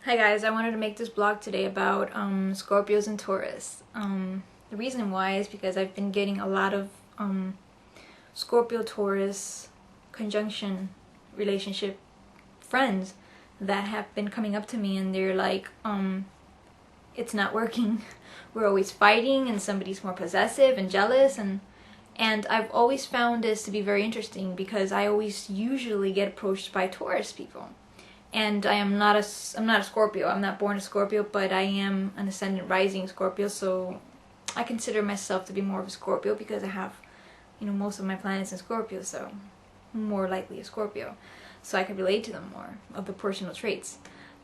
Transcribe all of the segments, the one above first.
Hi guys, I wanted to make this blog today about Scorpios and Taurus. The reason why is because I've been getting a lot of Scorpio-Taurus conjunction relationship friends that have been coming up to me and they're like, it's not working. We're always fighting and somebody's more possessive and jealous, and I've always found this to be very interesting because I always usually get approached by Taurus people. And I'm not a Scorpio. I'm not born a Scorpio, but I am an ascendant rising Scorpio, so I consider myself to be more of a Scorpio because I have, most of my planets in Scorpio, so more likely a Scorpio. So I can relate to them more of the personal traits.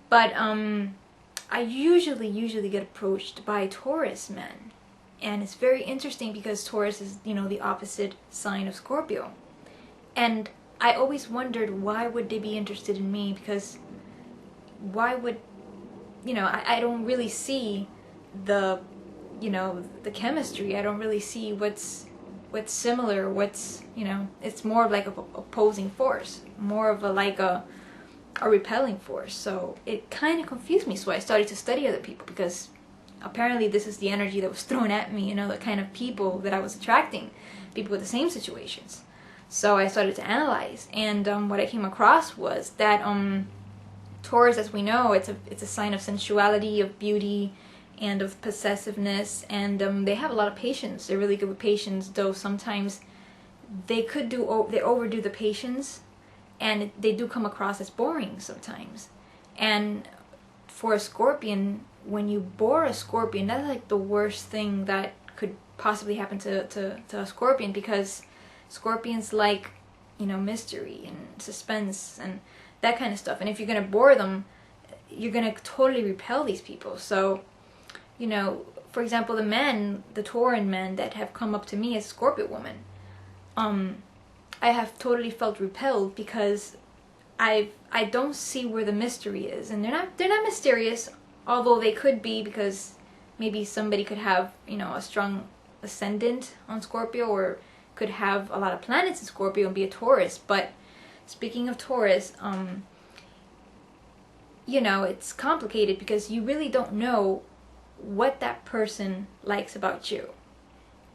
But I usually get approached by Taurus men. And it's very interesting because Taurus is, the opposite sign of Scorpio. And I always wondered, why would they be interested in me? Because why would, I don't really see the, the chemistry. I don't really see what's similar, it's more of like a opposing force, more of a repelling force. So it kind of confused me. So I started to study other people because apparently this is the energy that was thrown at me, the kind of people that I was attracting, people with the same situations. So I started to analyze, and what I came across was that Taurus, as we know, it's a sign of sensuality, of beauty, and of possessiveness, and they have a lot of patience. They're really good with patience, though sometimes they overdo the patience, and they do come across as boring sometimes. And for a Scorpion, when you bore a Scorpion, that's like the worst thing that could possibly happen to a Scorpion, because Scorpions like, mystery and suspense and that kind of stuff. And if you're going to bore them, you're going to totally repel these people. So, for example, the Tauran men that have come up to me as Scorpio women, I have totally felt repelled because I don't see where the mystery is. And they're not mysterious, although they could be, because maybe somebody could have, a strong ascendant on Scorpio, or could have a lot of planets in Scorpio and be a Taurus. But speaking of Taurus, it's complicated because you really don't know what that person likes about you,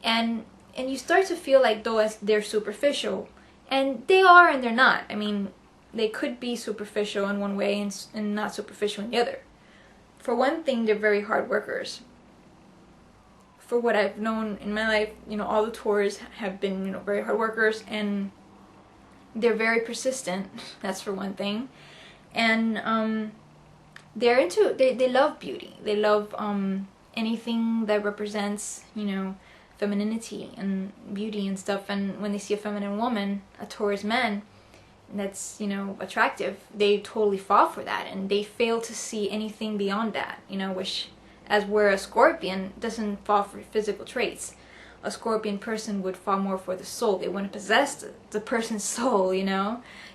and you start to feel like they're superficial, and they are and they're not. I mean, they could be superficial in one way and not superficial in the other. For one thing, they're very hard workers. For what I've known in my life, all the Taurus have been, very hard workers, and they're very persistent. That's for one thing. And they love beauty. They love anything that represents, femininity and beauty and stuff. And when they see a feminine woman, a Taurus man, that's, attractive, they totally fall for that, and they fail to see anything beyond that, which, as where a Scorpion doesn't fall for physical traits. A Scorpion person would fall more for the soul. They want to possess the person's soul, if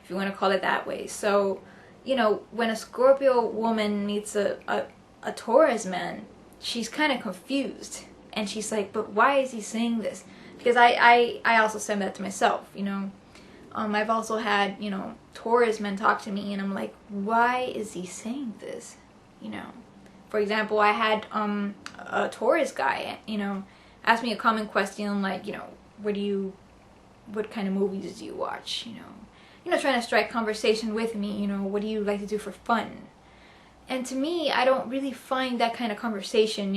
you want to call it that way. So, when a Scorpio woman meets a Taurus man, she's kind of confused. And she's like, but why is he saying this? Because I also said that to myself, I've also had, Taurus men talk to me, and I'm like, why is he saying this? For example, I had a Taurus guy, ask me a common question like, what kind of movies do you watch? Trying to strike conversation with me, what do you like to do for fun? And to me, I don't really find that kind of conversation,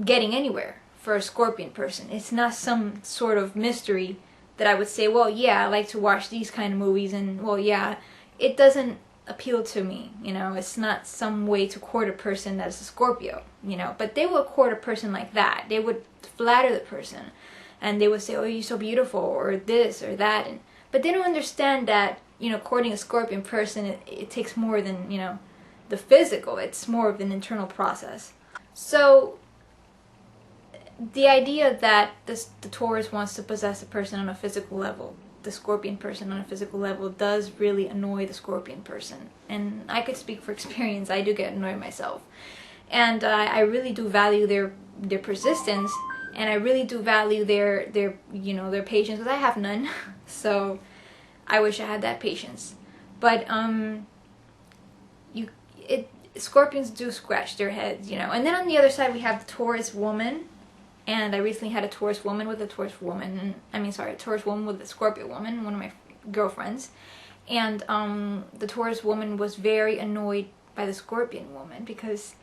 getting anywhere for a Scorpion person. It's not some sort of mystery that I would say, well, yeah, I like to watch these kind of movies, and, well, yeah, it doesn't appeal to me, it's not some way to court a person that is a Scorpio, but they will court a person like that. They would flatter the person, and they would say, oh, you're so beautiful, or this or that, but they don't understand that, courting a Scorpion person, it takes more than, the physical. It's more of an internal process. So the idea that the Taurus wants to possess a person on a physical level, the Scorpion person on a physical level, does really annoy the Scorpion person. And I could speak for experience. I do get annoyed myself. And I really do value their persistence, and I really do value their patience, because I have none. So I wish I had that patience. But Scorpions do scratch their heads, you know. And then on the other side we have the Taurus woman, and I recently had a Taurus woman with a Taurus woman, a Taurus woman with a Scorpio woman, one of my girlfriends. And the Taurus woman was very annoyed by the Scorpion woman because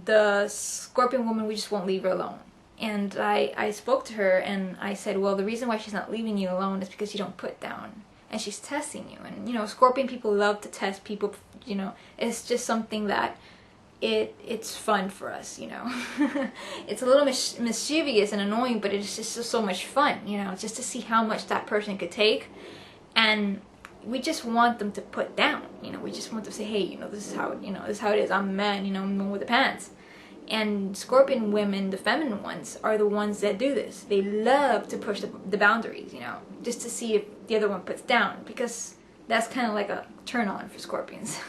the Scorpion woman, we just won't leave her alone. And I spoke to her and I said, well, the reason why she's not leaving you alone is because you don't put down. And she's testing you. And, you know, Scorpion people love to test people, you know. It's just something that it's fun for us, you know. It's a little mischievous and annoying, but it's just so much fun, you know, just to see how much that person could take. And we just want them to put down, you know. We just want to say, hey, you know, this is how, you know, this is how it is. I'm a man, you know, I'm the one with the pants. And Scorpion women, the feminine ones, are the ones that do this. They love to push the boundaries, you know, just to see if the other one puts down, because that's kind of like a turn on for Scorpions.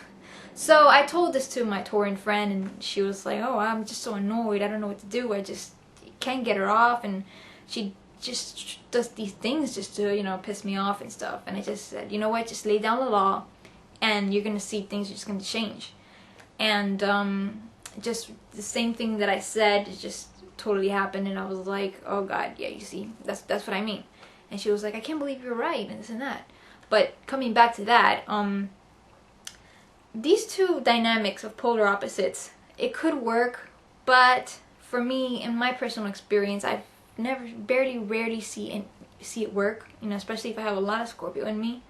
So I told this to my Tauran friend, and she was like, oh, I'm just so annoyed. I don't know what to do. I just can't get her off, and she just does these things just to, you know, piss me off and stuff. And I just said, you know what, just lay down the law, and you're going to see things are just going to change. And just the same thing that I said just totally happened, and I was like, oh God, yeah, you see, that's what I mean. And she was like, I can't believe you're right, and this and that. But coming back to that, these two dynamics of polar opposites, it could work, but for me, in my personal experience, I've rarely see it work, you know, especially if I have a lot of Scorpio in me.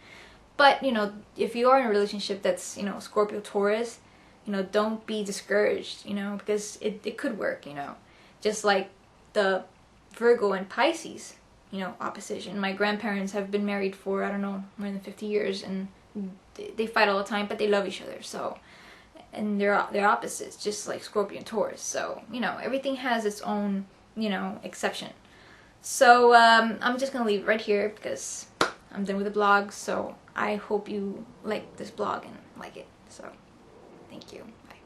But, you know, if you are in a relationship that's, you know, Scorpio-Taurus, you know, don't be discouraged, you know, because it could work, you know. Just like the Virgo and Pisces, you know, opposition. My grandparents have been married for, I don't know, more than 50 years, and they fight all the time, but they love each other, so. And they're opposites, just like Scorpio and Taurus. So, you know, everything has its own, you know, exception. So, I'm just gonna leave it right here because I'm done with the blog, so I hope you like this blog and like it. So, thank you. Bye.